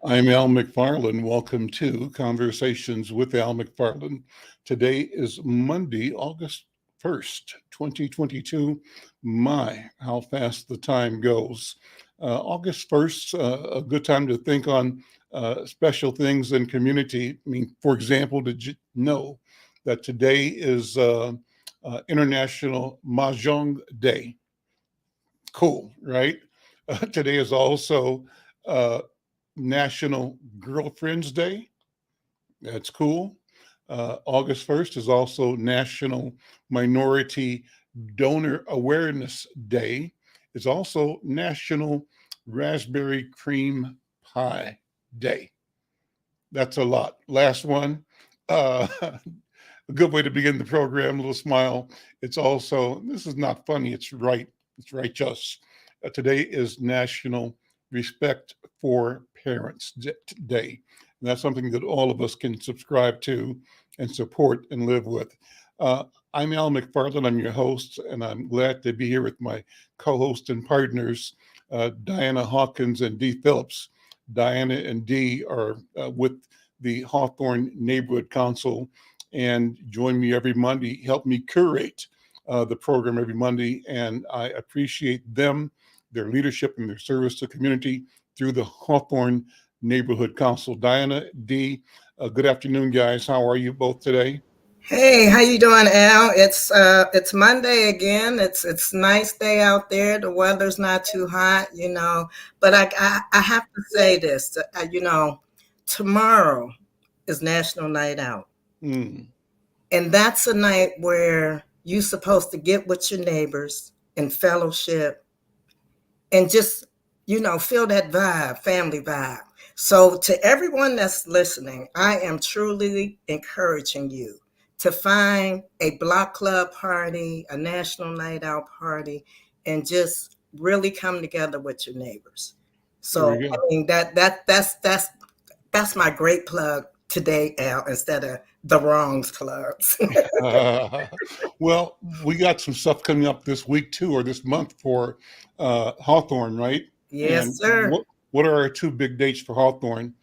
I'm Al McFarlane. Welcome to Conversations with Al McFarlane. Today is Monday, August 1st, 2022. My, how fast the time goes. August 1st, a good time to think on special things in community. I mean, for example, did you know that today is International Mahjong Day? Cool, right? Today is also uh, National Girlfriends Day. That's cool. August 1st is also National Minority Donor Awareness Day. It's also National Raspberry Cream Pie Day. That's a lot. Last one. A good way to begin the program, a little smile. It's also, this is not funny, it's right. It's righteous. Today is National Respect for Parents Day. And that's something that all of us can subscribe to and support and live with. I'm Al McFarlane. I'm your host, and I'm glad to be here with my co-host and partners, Diana Hawkins and Dee Phillips. Diana and Dee are with the Hawthorne Neighborhood Council and join me every Monday, help me curate the program every Monday. And I appreciate them, their leadership, and their service to community through the Hawthorne Neighborhood Council. Diana, Dee, good afternoon, guys. How are you both today? Hey, how you doing, Al? It's Monday again. It's a nice day out there. The weather's not too hot, But I have to say this, tomorrow is National Night Out. Mm. And that's a night where you're supposed to get with your neighbors and fellowship and just, feel that vibe, family vibe. So to everyone that's listening, I am truly encouraging you to find a block club party, a national night out party, and just really come together with your neighbors. So I mean that's my great plug today, Al, instead of the wrongs clubs. Well, we got some stuff coming up this week too, or this month for Hawthorne, right? Yes, And sir. what are our two big dates for Hawthorne?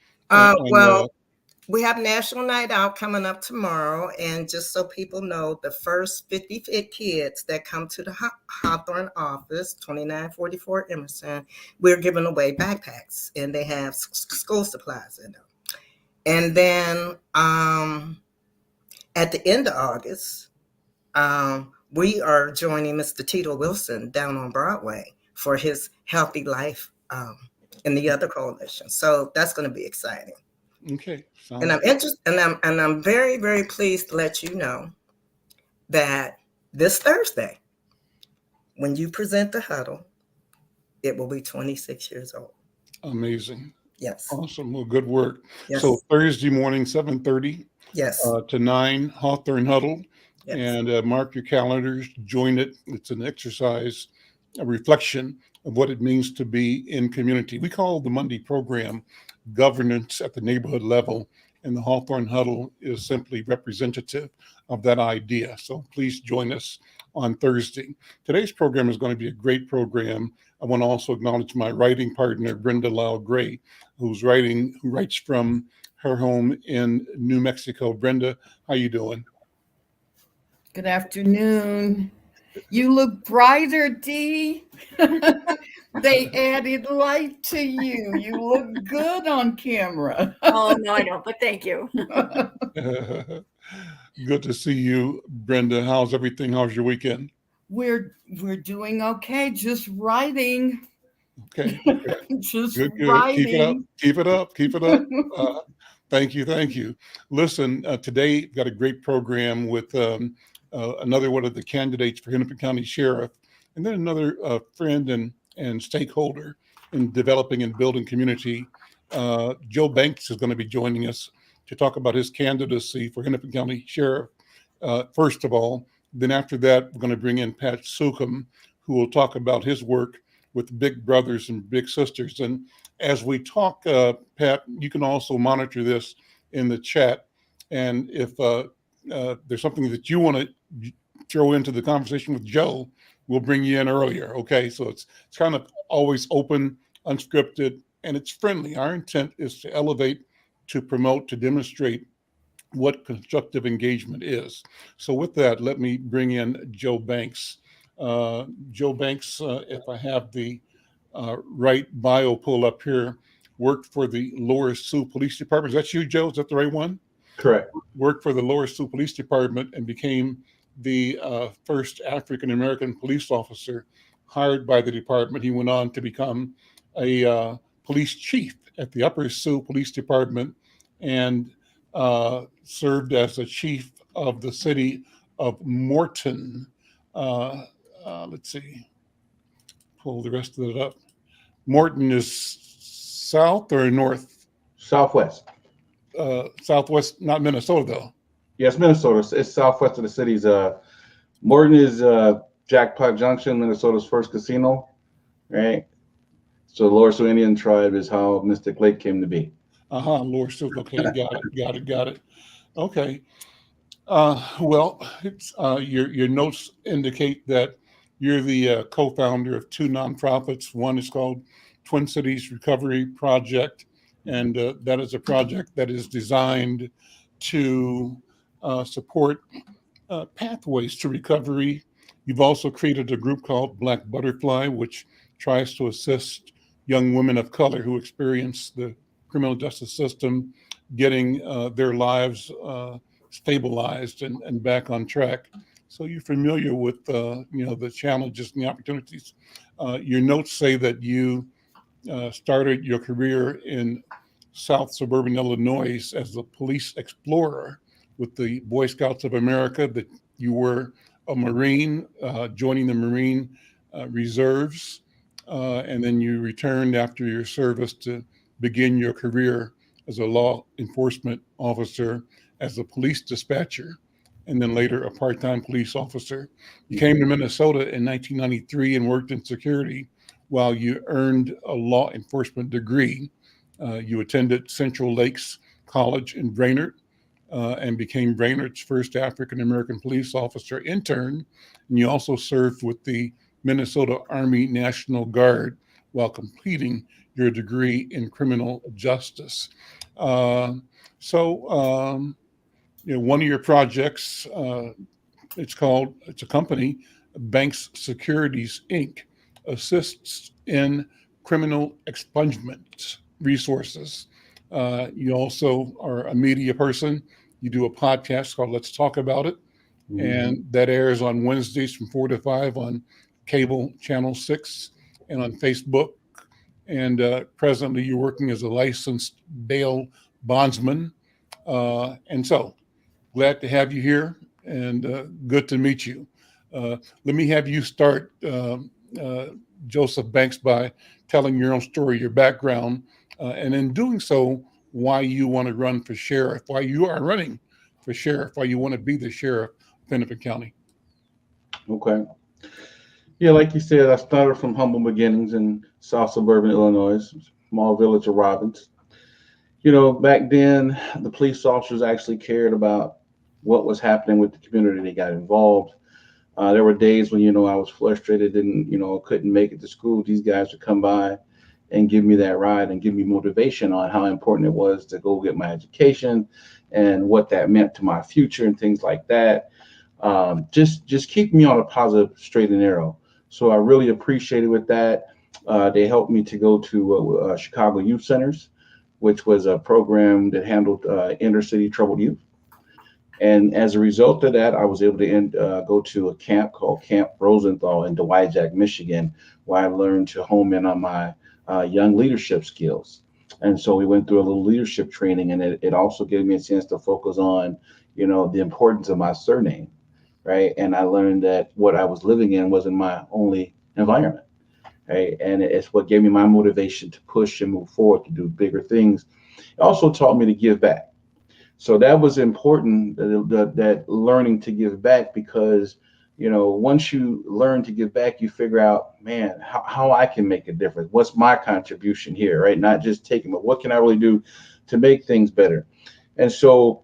We have National Night Out coming up tomorrow. And just so people know, the first 50 kids that come to the Hawthorne office, 2944 Emerson, we're giving away backpacks and they have school supplies in them. And then at the end of August, we are joining Mr. Tito Wilson down on Broadway for his Healthy Life and the other coalition. So that's going to be exciting. Okay. And I'm interested, and I'm very, very pleased to let you know that this Thursday, when you present the huddle, it will be 26 years old. Amazing. Yes. Awesome. Well, good work. Yes. So Thursday morning, 7:30. Yes. To 9, Hawthorne Huddle. Yes. And mark your calendars. Join it. It's an exercise, a reflection of what it means to be in community. We call the Monday program governance at the neighborhood level, and the Hawthorne Huddle is simply representative of that idea. So please join us on Thursday. Today's program is going to be a great program. I want to also acknowledge my writing partner, Brenda Lyle-Gray, who writes from her home in New Mexico. Brenda, how you doing? Good afternoon. You look brighter, Dee. They added light to you. You look good on camera. Oh, no, I don't, but thank you. Good to see you, Brenda. How's everything? How's your weekend? We're doing okay. Just writing. Okay. Just good. writing. Keep it up. Thank you. Listen, today we've got a great program with another one of the candidates for Hennepin County Sheriff, and then another friend and stakeholder in developing and building community. Joe Banks is going to be joining us to talk about his candidacy for Hennepin County Sheriff, first of all. Then after that, we're going to bring in Pat Sukum, who will talk about his work with big brothers and big sisters. And as we talk, Pat, you can also monitor this in the chat. And if there's something that you want to throw into the conversation with Joe, we'll bring you in earlier. Okay, so it's kind of always open, unscripted, and it's friendly. Our intent is to elevate, to promote, to demonstrate what constructive engagement is. So with that, let me bring in Joe Banks. Joe Banks, if I have the right bio pull up here, worked for the Lower Sioux Police Department. Is that you, Joe? Is that the right one? Correct. Worked for the Lower Sioux Police Department and became the first African-American police officer hired by the department. He went on to become a police chief at the Upper Sioux Police Department and served as the chief of the city of Morton. Let's see, pull the rest of it up. Morton is south or north? Southwest. Southwest, not Minnesota though. Yes, Minnesota. It's southwest of the cities. Morton is Jackpot Junction, Minnesota's first casino, right? So the Lower Sioux Indian tribe is how Mystic Lake came to be. Lower Sioux. Okay, got it. Okay. Well, your notes indicate that you're the co-founder of two nonprofits. One is called Twin Cities Recovery Project, and that is a project that is designed to support pathways to recovery. You've also created a group called Black Butterfly, which tries to assist young women of color who experience the criminal justice system getting their lives stabilized and back on track. So you're familiar with the challenges and the opportunities. Your notes say that you started your career in South suburban Illinois as a police explorer with the Boy Scouts of America, that you were a Marine, joining the Marine Reserves, and then you returned after your service to begin your career as a law enforcement officer, as a police dispatcher, and then later a part-time police officer. You came to Minnesota in 1993 and worked in security while you earned a law enforcement degree. You attended Central Lakes College in Brainerd and became Brainerd's first African-American police officer intern. And you also served with the Minnesota Army National Guard while completing your degree in criminal justice. One of your projects, it's a company, Banks Securities, Inc., assists in criminal expungement resources. You also are a media person. You do a podcast called Let's Talk About It, and that airs on Wednesdays from 4 to 5 on cable channel 6 and on Facebook. And presently you're working as a licensed bail bondsman. And so glad to have you here and good to meet you. Let me have you start, Joseph Banks, by telling your own story, your background, and in doing so, why you want to run for sheriff, why you are running for sheriff, why you want to be the sheriff of Hennepin County. Okay. Yeah, like you said, I started from humble beginnings in South suburban Illinois, small village of Robbins. Back then, the police officers actually cared about what was happening with the community. They got involved. There were days when, I was frustrated and, couldn't make it to school. These guys would come by and give me that ride and give me motivation on how important it was to go get my education and what that meant to my future and things like that. Just keep me on a positive straight and narrow. So I really appreciated with that. They helped me to go to Chicago Youth Centers, which was a program that handled inner city troubled youth. And as a result of that, I was able to go to a camp called Camp Rosenthal in DeWijack, Michigan, where I learned to home in on my young leadership skills. And so we went through a little leadership training, and it also gave me a chance to focus on, the importance of my surname, right? And I learned that what I was living in wasn't my only environment, right? And it's what gave me my motivation to push and move forward to do bigger things. It also taught me to give back. So that was important, that learning to give back, because, once you learn to give back, you figure out, man, how I can make a difference. What's my contribution here, right? Not just taking, but what can I really do to make things better? And so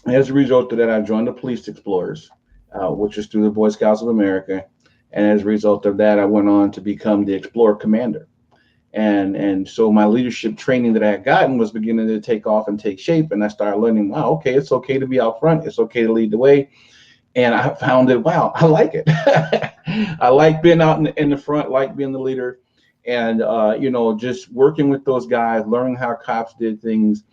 as a result of that, I joined the Police Explorers, which is through the Boy Scouts of America. And as a result of that, I went on to become the Explorer Commander. And so my leadership training that I had gotten was beginning to take off and take shape. And I started learning, wow, okay, it's okay to be out front. It's okay to lead the way. And I found that, wow, I like it. I like being out in the front, like being the leader. And, just working with those guys, learning how cops did things.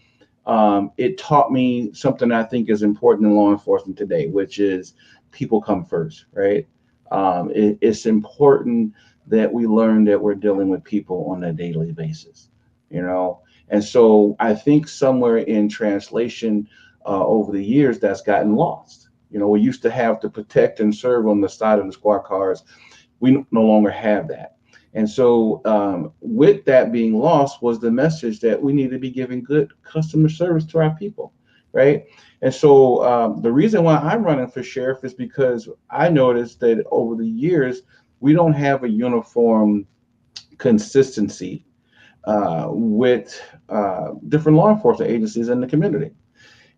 It taught me something I think is important in law enforcement today, which is people come first, right? It's important that we learn that we're dealing with people on a daily basis, And so I think somewhere in translation over the years that's gotten lost. We used to have to protect and serve on the side of the squad cars. We no longer have that. And so with that being lost was the message that we need to be giving good customer service to our people, right? And so the reason why I'm running for sheriff is because I noticed that over the years, we don't have a uniform consistency with different law enforcement agencies in the community.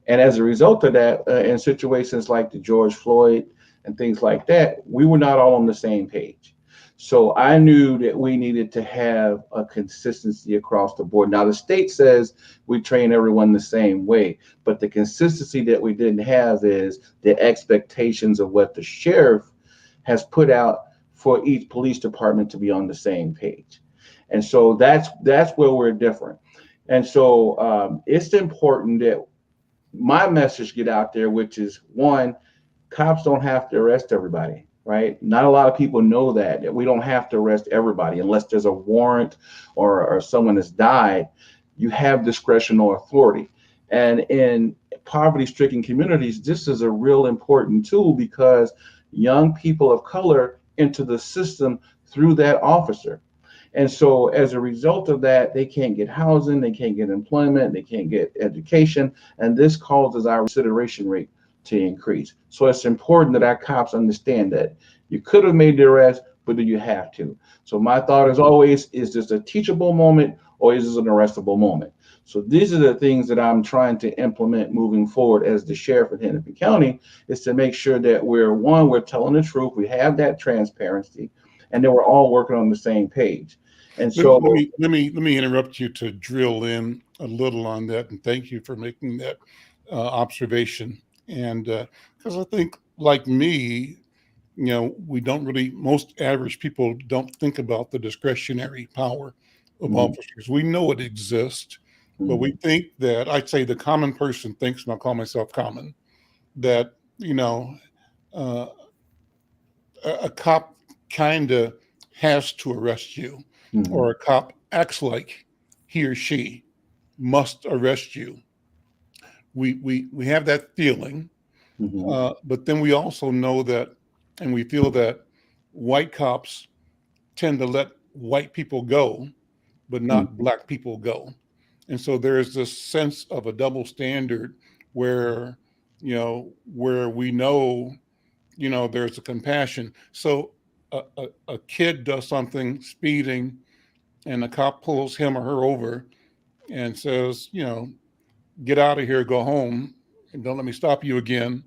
And as a result of that, in situations like the George Floyd and things like that, we were not all on the same page. So I knew that we needed to have a consistency across the board. Now, the state says we train everyone the same way, but the consistency that we didn't have is the expectations of what the sheriff has put out for each police department to be on the same page. And so that's where we're different. And so it's important that my message get out there, which is, one, cops don't have to arrest everybody. Right? Not a lot of people know that we don't have to arrest everybody unless there's a warrant or someone has died. You have discretion or authority. And in poverty-stricken communities, this is a real important tool because young people of color enter the system through that officer. And so as a result of that, they can't get housing, they can't get employment, they can't get education. And this causes our recidivism rate to increase. So it's important that our cops understand that you could have made the arrest, but do you have to? So my thought is always, is this a teachable moment or is this an arrestable moment? So these are the things that I'm trying to implement moving forward as the sheriff of Hennepin County, is to make sure that we're telling the truth, we have that transparency, and then we're all working on the same page. And so let me interrupt you to drill in a little on that, and thank you for making that observation. And because I think, like me, we don't really, most average people don't think about the discretionary power of officers. We know it exists, but we think that, I'd say the common person thinks, and I'll call myself common, that, a cop kind of has to arrest you, or a cop acts like he or she must arrest you. We have that feeling. But then we also know that, and we feel that white cops tend to let white people go, but not black people go. And so there's this sense of a double standard where, where we know, there's a compassion. So a kid does something, speeding, and a cop pulls him or her over and says, get out of here, go home, and don't let me stop you again.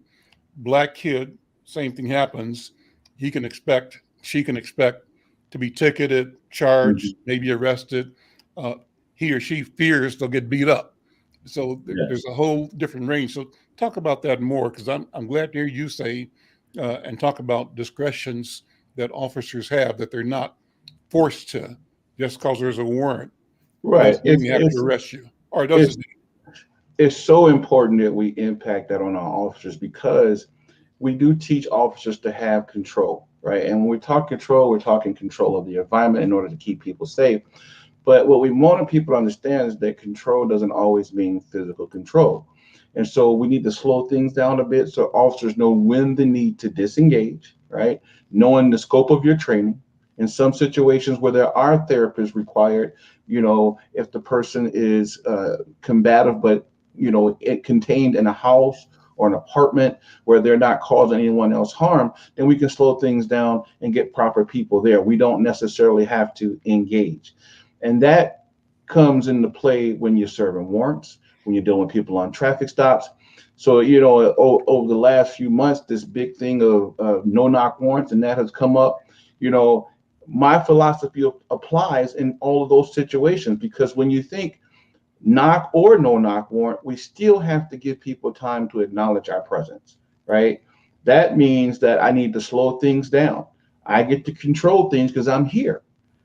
Black kid, same thing happens. She can expect to be ticketed, charged, maybe arrested. He or she fears they'll get beat up. So there's a whole different range. So talk about that more, because I'm glad to hear you say and talk about discretions that officers have, that they're not forced to just because there's a warrant. Right. They have to arrest you. Or does it? It's so important that we impact that on our officers, because we do teach officers to have control, right? And when we talk control, we're talking control of the environment in order to keep people safe. But what we want people to understand is that control doesn't always mean physical control. And so we need to slow things down a bit so officers know when the need to disengage, right? Knowing the scope of your training. In some situations where there are therapists required, if the person is combative, but it contained in a house or an apartment where they're not causing anyone else harm, then we can slow things down and get proper people there. We don't necessarily have to engage. And that comes into play when you're serving warrants, when you're dealing with people on traffic stops. So, over the last few months, this big thing of no-knock warrants, and that has come up. my philosophy applies in all of those situations, because when you think knock or no knock warrant, we still have to give people time to acknowledge our presence, right? That means that I need to slow things down. I get to control things because I'm here,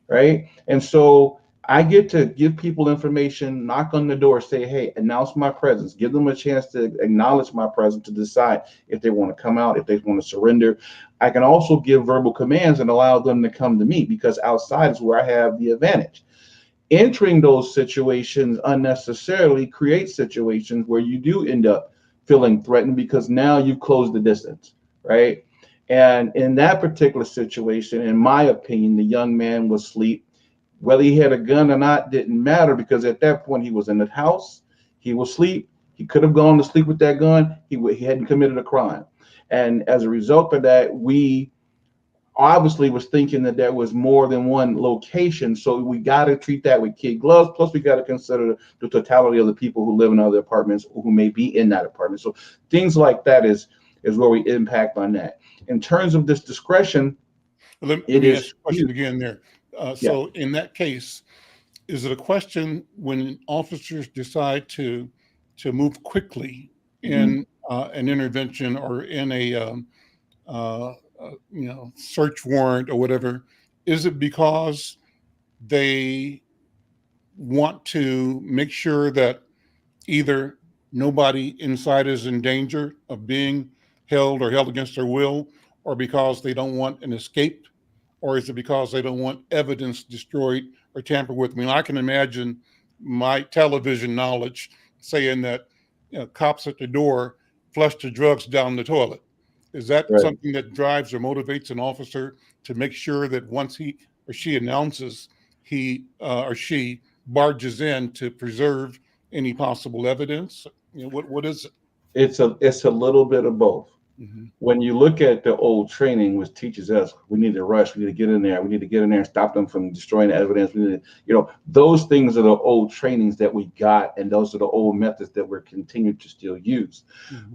right? And so I get to give people information, knock on the door, say, hey, announce my presence, give them a chance to acknowledge my presence, to decide if they want to come out, if they want to surrender. I can also give verbal commands and allow them to come to me, because outside is where I have the advantage. Entering those situations unnecessarily creates situations where you do end up feeling threatened, because now you've closed the distance, right? And in that particular situation, in my opinion, the young man was asleep. Whether he had a gun or not didn't matter, because at that point he was in the house, he was asleep. He could have gone to sleep with that gun. He hadn't committed a crime. And as a result of that, we obviously was thinking that there was more than one location. So we got to treat that with kid gloves. Plus, we got to consider the totality of the people who live in other apartments who may be in that apartment. So things like that is where we impact on that. In terms of this discretion, let me ask a question again there. So in that case, is it a question when officers decide to move quickly in an intervention or in a search warrant or whatever? Is it because they want to make sure that either nobody inside is in danger of being held or held against their will, or because they don't want an escape? Or is it because they don't want evidence destroyed or tampered with? I mean, I can imagine my television knowledge saying that cops at the door flush the drugs down the toilet. Is that something that drives or motivates an officer to make sure that once he or she announces, he or she barges in to preserve any possible evidence? What is it? It's a little bit of both. When you look at the old training, which teaches us we need to rush, we need to get in there, and stop them from destroying the evidence. We need to, those things are the old trainings that we got, and those are the old methods that we're continuing to still use.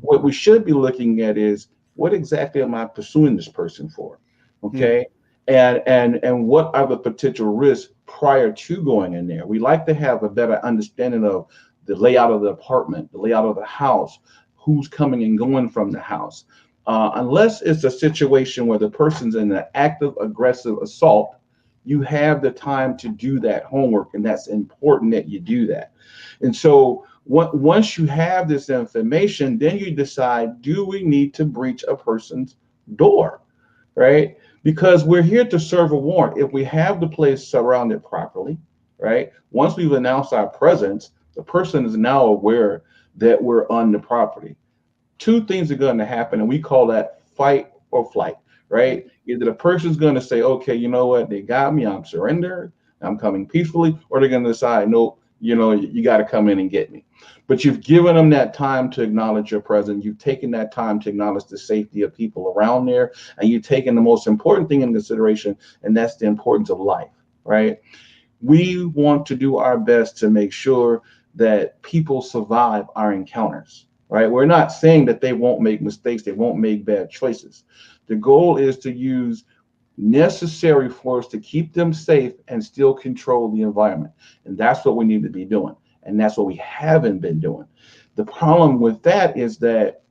What we should be looking at is, what exactly am I pursuing this person for? Okay. And what are the potential risks prior to going in there? We like to have a better understanding of the layout of the apartment, the layout of the house, who's coming and going from the house. Unless it's a situation where the person's in an active, aggressive assault, you have the time to do that homework, and that's important that you do that. And so once you have this information, then you decide, do we need to breach a person's door, right? Because we're here to serve a warrant. If we have the place surrounded properly, right? Once we've announced our presence, the person is now aware that we're on the property. Two things are going to happen, and we call that fight or flight, right? Either the person's going to say, okay, you know what, they got me, I'm surrendered, I'm coming peacefully, or they're going to decide, nope, you got to come in and get me. But you've given them that time to acknowledge your presence. You've taken that time to acknowledge the safety of people around there, and you've taken the most important thing into consideration, and that's the importance of life, right? We want to do our best to make sure that people survive our encounters, right? We're not saying that they won't make mistakes, they won't make bad choices. The goal is to use necessary force to keep them safe and still control the environment. And that's what we need to be doing. And that's what we haven't been doing. The problem with that is that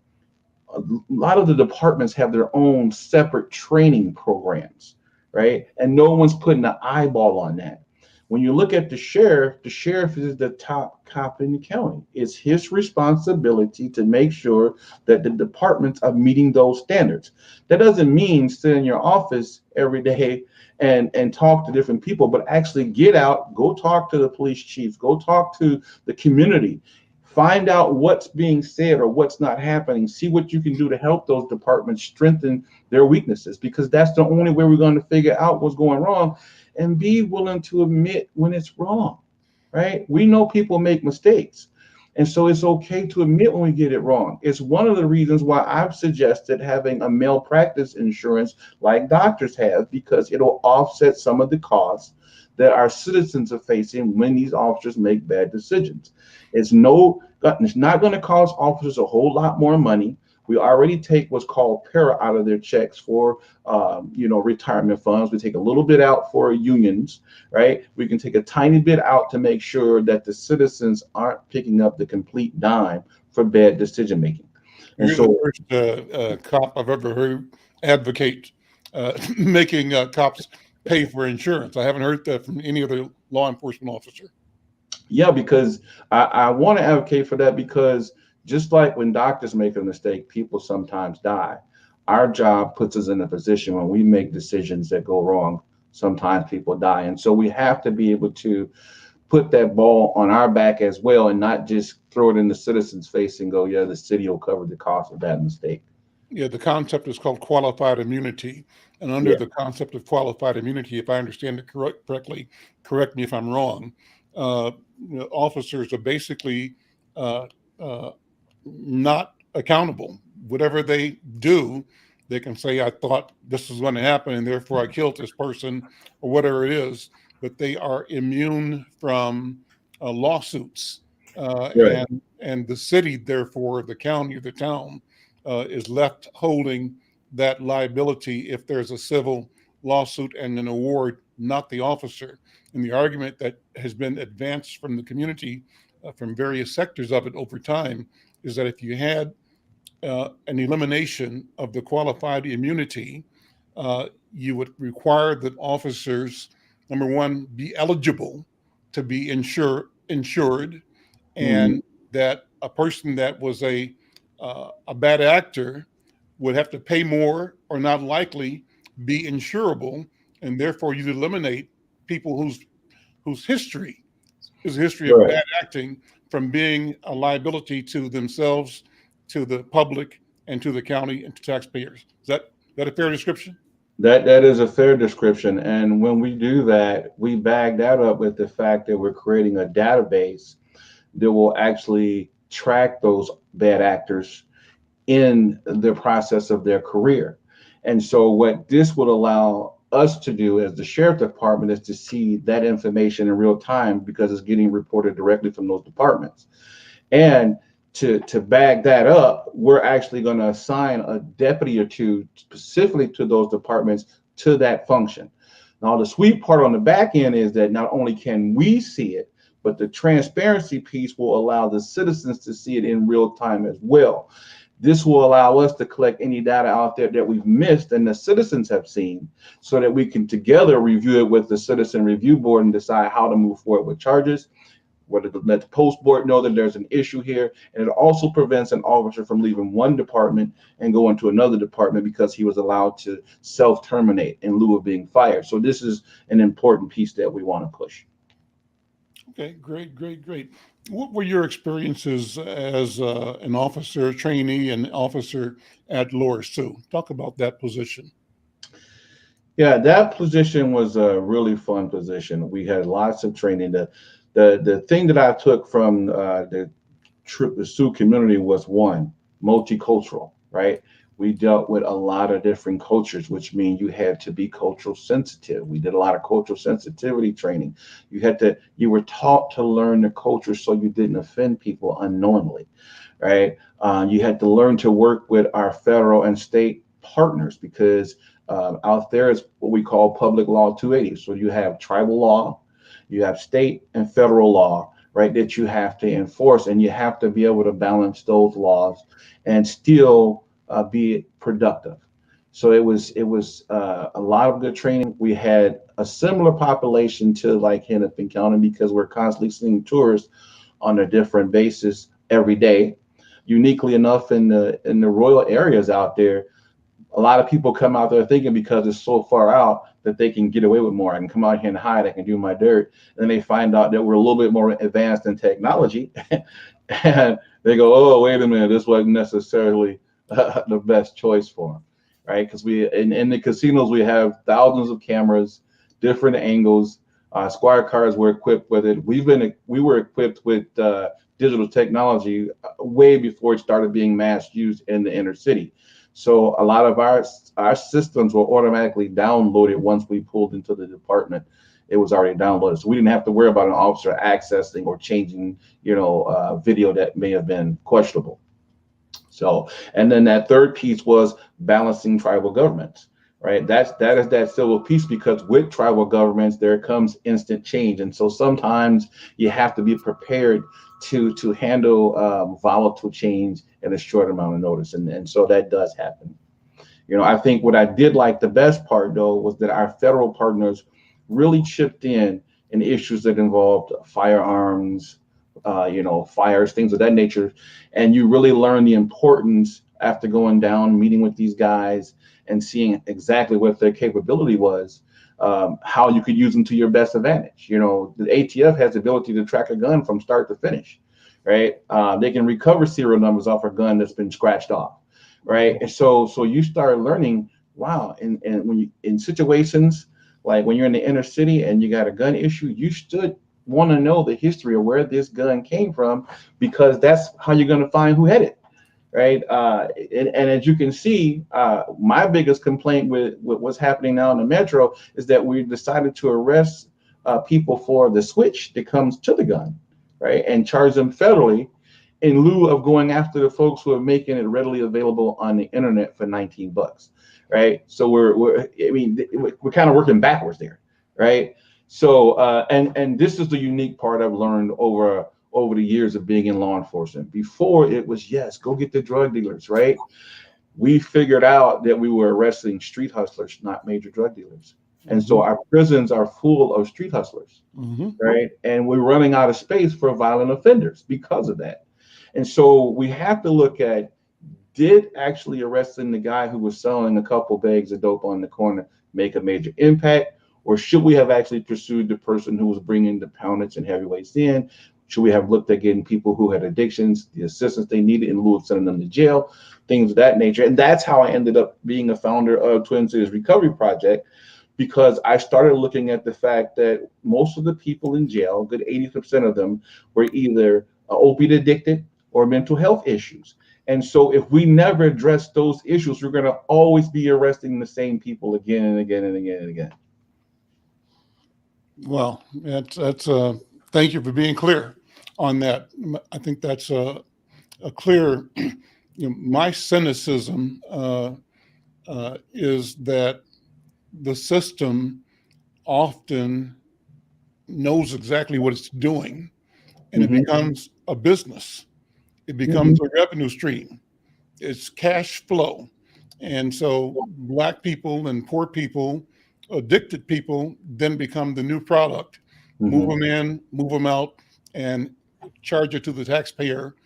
a lot of the departments have their own separate training programs, right? And no one's putting an eyeball on that. When you look at the sheriff is the top cop in the county. It's his responsibility to make sure that the departments are meeting those standards. That doesn't mean sit in your office every day and talk to different people, but actually get out, go talk to the police chiefs, go talk to the community, find out what's being said or what's not happening, see what you can do to help those departments strengthen their weaknesses, because that's the only way we're going to figure out what's going wrong, and be willing to admit when it's wrong, right? We know people make mistakes. And so it's okay to admit when we get it wrong. It's one of the reasons why I've suggested having a malpractice insurance like doctors have, because it'll offset some of the costs that our citizens are facing when these officers make bad decisions. It's not going to cost officers a whole lot more money. We already take what's called para out of their checks for, retirement funds. We take a little bit out for unions, right? We can take a tiny bit out to make sure that the citizens aren't picking up the complete dime for bad decision making. And You're so, the first cop I've ever heard advocate making cops pay for insurance. I haven't heard that from any other law enforcement officer. yeah, because I want to advocate for that, because just like when doctors make a mistake, people sometimes die. Our job puts us in a position when we make decisions that go wrong, sometimes people die. And so we have to be able to put that ball on our back as well, and not just throw it in the citizen's face and go, yeah, the city will cover the cost of that mistake. Yeah, the concept is called qualified immunity. And under Yeah. the concept of qualified immunity, if I understand it correctly, correct me if I'm wrong, officers are basically not accountable. Whatever they do, they can say, I thought this was going to happen and therefore I killed this person, or whatever it is, but they are immune from lawsuits. Right. And the city, therefore, the county or the town is left holding that liability if there's a civil lawsuit and an award, not the officer. And the argument that has been advanced from the community, from various sectors of it over time, is that if you had an elimination of the qualified immunity, you would require that officers, number one, be eligible to be insured, and that a person that was a bad actor would have to pay more or not likely be insurable, and therefore you'd eliminate people whose history is a history of Right. bad acting from being a liability to themselves, to the public, and to the county and to taxpayers. Is that a fair description? That is a fair description. And when we do that, we back that up with the fact that we're creating a database that will actually track those bad actors in the process of their career. And so what this would allow us to do as the sheriff department is to see that information in real time, because it's getting reported directly from those departments. And to back that up, we're actually going to assign a deputy or two specifically to those departments to that function. Now, the sweet part on the back end is that not only can we see it, but the transparency piece will allow the citizens to see it in real time as well. This will allow us to collect any data out there that we've missed and the citizens have seen, so that we can together review it with the citizen review board and decide how to move forward with charges, whether to let the post board know that there's an issue here. And it also prevents an officer from leaving one department and going to another department because he was allowed to self-terminate in lieu of being fired. So this is an important piece that we want to push. Okay, great. What were your experiences as an officer trainee and officer at Lower Sioux? Talk about that position. Yeah, that position was a really fun position. We had lots of training. The thing that I took from the Sioux community was, one, multicultural, right? We dealt with a lot of different cultures, which means you had to be cultural sensitive. We did a lot of cultural sensitivity training. You were taught to learn the culture so you didn't offend people unknowingly, right? You had to learn to work with our federal and state partners, because out there is what we call public law 280. So you have tribal law, you have state and federal law, right, that you have to enforce, and you have to be able to balance those laws and still be productive. So it was a lot of good training. We had a similar population to like Hennepin County, because we're constantly seeing tourists on a different basis every day. Uniquely enough, in the rural areas out there, a lot of people come out there thinking because it's so far out that they can get away with more. I can come out here and hide, I can do my dirt. And then they find out that we're a little bit more advanced in technology. And they go, oh, wait a minute, this wasn't necessarily the best choice for them, right? Because in the casinos, we have thousands of cameras, different angles. Squad cars were equipped with it. We were equipped with digital technology way before it started being mass used in the inner city. So a lot of our systems were automatically downloaded once we pulled into the department. It was already downloaded, so we didn't have to worry about an officer accessing or changing, video that may have been questionable. So, and then that third piece was balancing tribal governments, right? That is that civil piece, because with tribal governments there comes instant change, and so sometimes you have to be prepared to handle volatile change in a short amount of notice, and so that does happen. I think what I did like the best part though was that our federal partners really chipped in issues that involved firearms, fires, things of that nature. And you really learn the importance after going down, meeting with these guys and seeing exactly what their capability was, how you could use them to your best advantage. The ATF has the ability to track a gun from start to finish, right? They can recover serial numbers off a gun that's been scratched off, right? And so you start learning, wow, and when you in situations like when you're in the inner city and you got a gun issue, you should want to know the history of where this gun came from, because that's how you're going to find who had it, right? And as you can see, my biggest complaint with what's happening now in the metro is that we decided to arrest people for the switch that comes to the gun, right, and charge them federally in lieu of going after the folks who are making it readily available on the internet for $19, right? So we're kind of working backwards there, right? So and this is the unique part I've learned over the years of being in law enforcement. Before it was, yes, go get the drug dealers, right? We figured out that we were arresting street hustlers, not major drug dealers. And so our prisons are full of street hustlers, right? And we're running out of space for violent offenders because of that. And so we have to look at, did actually arresting the guy who was selling a couple bags of dope on the corner make a major impact? Or should we have actually pursued the person who was bringing the poundage and heavyweights in? Should we have looked at getting people who had addictions, the assistance they needed in lieu of sending them to jail, things of that nature? And that's how I ended up being a founder of Twin Cities Recovery Project, because I started looking at the fact that most of the people in jail, good 80% of them, were either opiate addicted or mental health issues. And so if we never address those issues, we're going to always be arresting the same people again and again and again and again. Well, that's thank you for being clear on that. I think that's a clear, my cynicism is that the system often knows exactly what it's doing, and it becomes a business. It becomes a revenue stream. It's cash flow. And so Black people and poor people, addicted people, then become the new product. Move them in, move them out, and charge it to the taxpayer,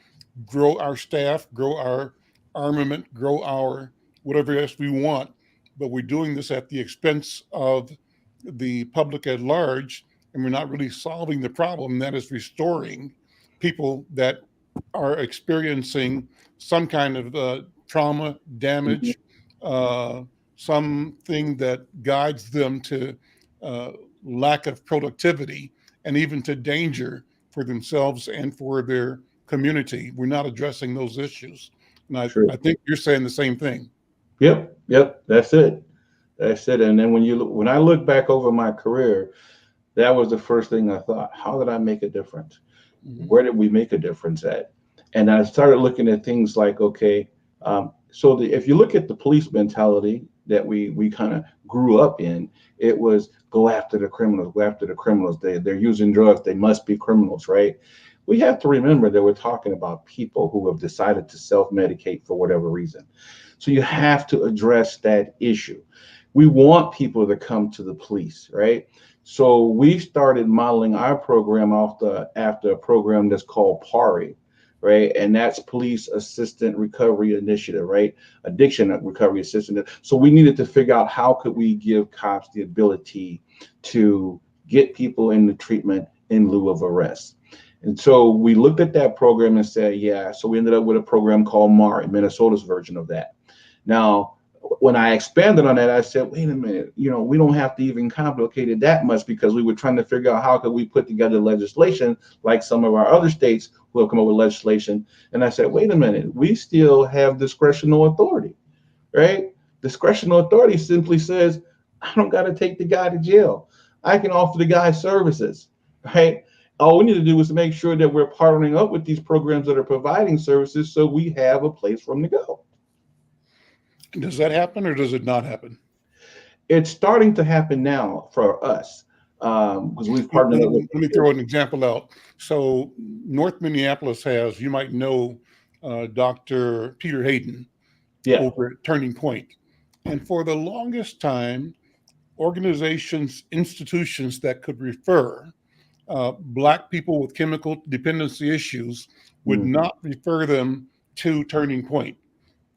grow our staff, grow our armament, grow our whatever else we want. But we're doing this at the expense of the public at large, and we're not really solving the problem. That is restoring people that are experiencing some kind of trauma, damage, something that guides them to lack of productivity and even to danger for themselves and for their community. We're not addressing those issues. And I think you're saying the same thing. Yep. That's it. And then when I look back over my career, that was the first thing I thought, how did I make a difference? Where did we make a difference at? And I started looking at things like, okay, so if you look at the police mentality that we kind of grew up in, it was go after the criminals. They're using drugs. They must be criminals, right? We have to remember that we're talking about people who have decided to self-medicate for whatever reason. So you have to address that issue. We want people to come to the police, right? So we started modeling our program after a program that's called PARI, right? And that's Police Assistant Recovery Initiative, right? Addiction Recovery Assistant. So we needed to figure out how could we give cops the ability to get people into treatment in lieu of arrest. And so we looked at that program and said, yeah. So we ended up with a program called MARI, Minnesota's version of that. Now, when I expanded on that, I said, wait a minute, we don't have to even complicate it that much, because we were trying to figure out how could we put together legislation like some of our other states who have come up with legislation. And I said, wait a minute, we still have discretional authority, right? Discretional authority simply says, I don't got to take the guy to jail. I can offer the guy services, right? All we need to do is to make sure that we're partnering up with these programs that are providing services so we have a place for them to go. Does that happen or does it not happen? It's starting to happen now for us because we've partnered up with. Let me throw an example out. So North Minneapolis has, you might know, Dr. Peter Hayden over at Turning Point. And for the longest time, organizations, institutions that could refer Black people with chemical dependency issues would not refer them to Turning Point.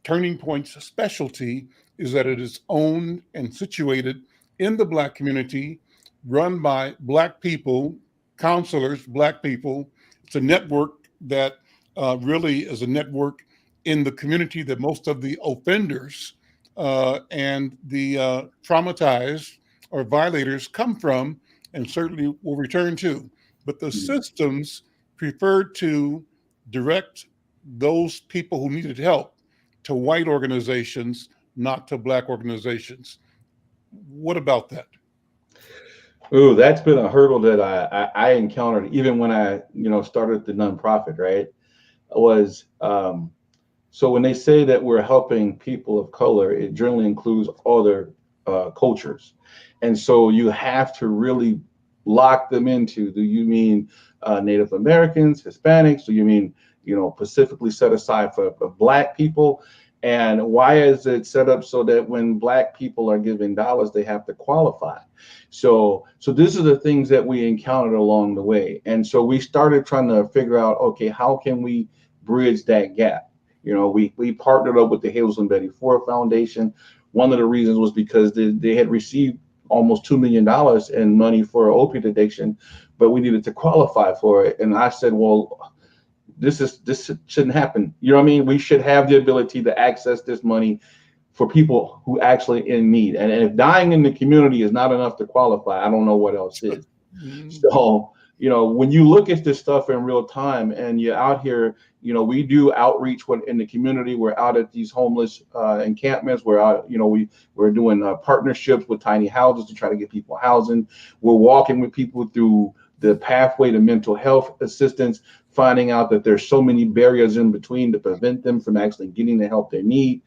Turning Point's specialty is that it is owned and situated in the Black community, run by Black people, counselors, Black people. It's a network that really is a network in the community that most of the offenders and the traumatized or violators come from and certainly will return to. But the systems preferred to direct those people who needed help to white organizations, not to Black organizations. What about that? Oh, that's been a hurdle that I encountered even when I started the nonprofit. Right, was so when they say that we're helping people of color, it generally includes other cultures, and so you have to really lock them into. Do you mean Native Americans, Hispanics? Do you mean specifically set aside for Black people? And why is it set up so that when Black people are giving dollars, they have to qualify? So these are the things that we encountered along the way. And so we started trying to figure out, okay, how can we bridge that gap? We partnered up with the Hazel and Betty Ford Foundation. One of the reasons was because they had received almost $2 million in money for opiate addiction, but we needed to qualify for it. And I said, well, this shouldn't happen. You know what I mean? We should have the ability to access this money for people who actually in need. And if dying in the community is not enough to qualify, I don't know what else is. So, when you look at this stuff in real time and you're out here, we do outreach in the community. We're out at these homeless encampments. We're out, we're doing partnerships with tiny houses to try to get people housing. We're walking with people through the pathway to mental health assistance, finding out that there's so many barriers in between to prevent them from actually getting the help they need.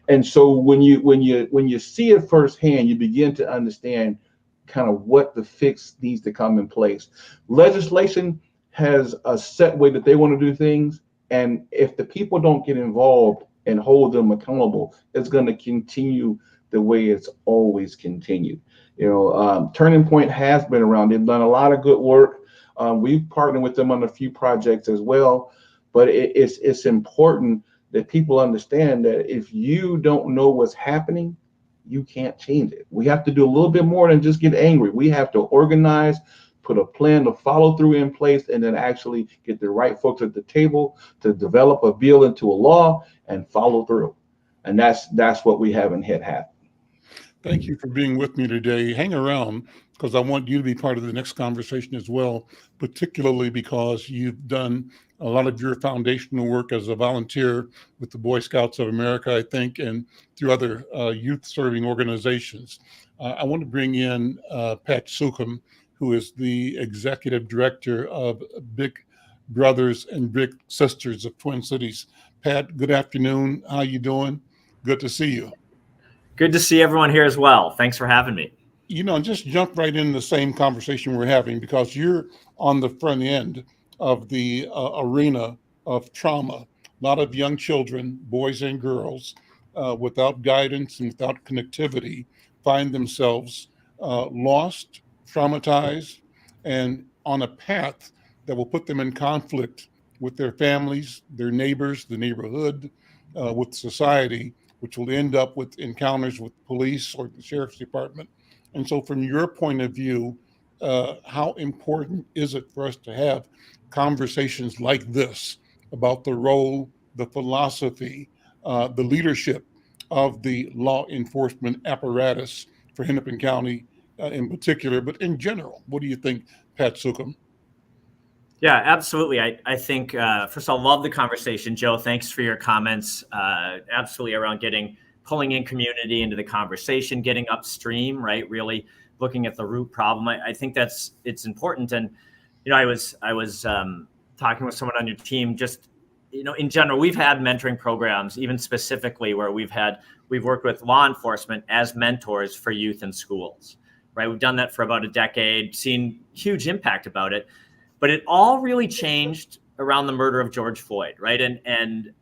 And so when you see it firsthand, you begin to understand kind of what the fix needs to come in place. Legislation has a set way that they want to do things. And if the people don't get involved and hold them accountable, it's going to continue the way it's always continued. Turning Point has been around. They've done a lot of good work. We've partnered with them on a few projects as well. But it's important that people understand that if you don't know what's happening, you can't change it. We have to do a little bit more than just get angry. We have to organize, put a plan to follow through in place, and then actually get the right folks at the table to develop a bill into a law and follow through. And that's what we haven't had happen. Thank you for being with me today. Hang around because I want you to be part of the next conversation as well, particularly because you've done a lot of your foundational work as a volunteer with the Boy Scouts of America, I think, and through other youth-serving organizations. I want to bring in Pat Sukum, who is the executive director of Big Brothers and Big Sisters of Twin Cities. Pat, good afternoon. How you doing? Good to see you. Good to see everyone here as well. Thanks for having me. Just jump right into the same conversation we're having because you're on the front end of the arena of trauma. A lot of young children, boys and girls, without guidance and without connectivity, find themselves lost, traumatized, and on a path that will put them in conflict with their families, their neighbors, the neighborhood, with society, which will end up with encounters with police or the sheriff's department. And so from your point of view, how important is it for us to have conversations like this about the role, the philosophy, the leadership of the law enforcement apparatus for Hennepin County in particular, but in general? What do you think, Pat Sukum? Yeah, absolutely. I think, first of all, love the conversation. Joe, thanks for your comments. Absolutely around pulling in community into the conversation, getting upstream, right? Really looking at the root problem. I think it's important. And, I was talking with someone on your team, just, in general, we've had mentoring programs, even specifically where we've worked with law enforcement as mentors for youth in schools, right? We've done that for about a decade, seen huge impact about it, but it all really changed around the murder of George Floyd, right? And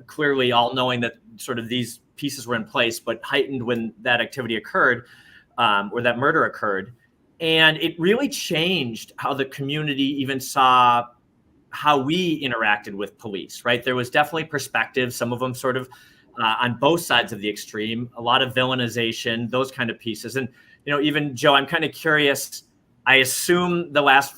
clearly all knowing that sort of these pieces were in place, but heightened when that activity occurred, or that murder occurred. And it really changed how the community even saw how we interacted with police, right? There was definitely perspective, some of them sort of on both sides of the extreme, a lot of villainization, those kind of pieces. And, even Joe, I'm kind of curious, I assume the last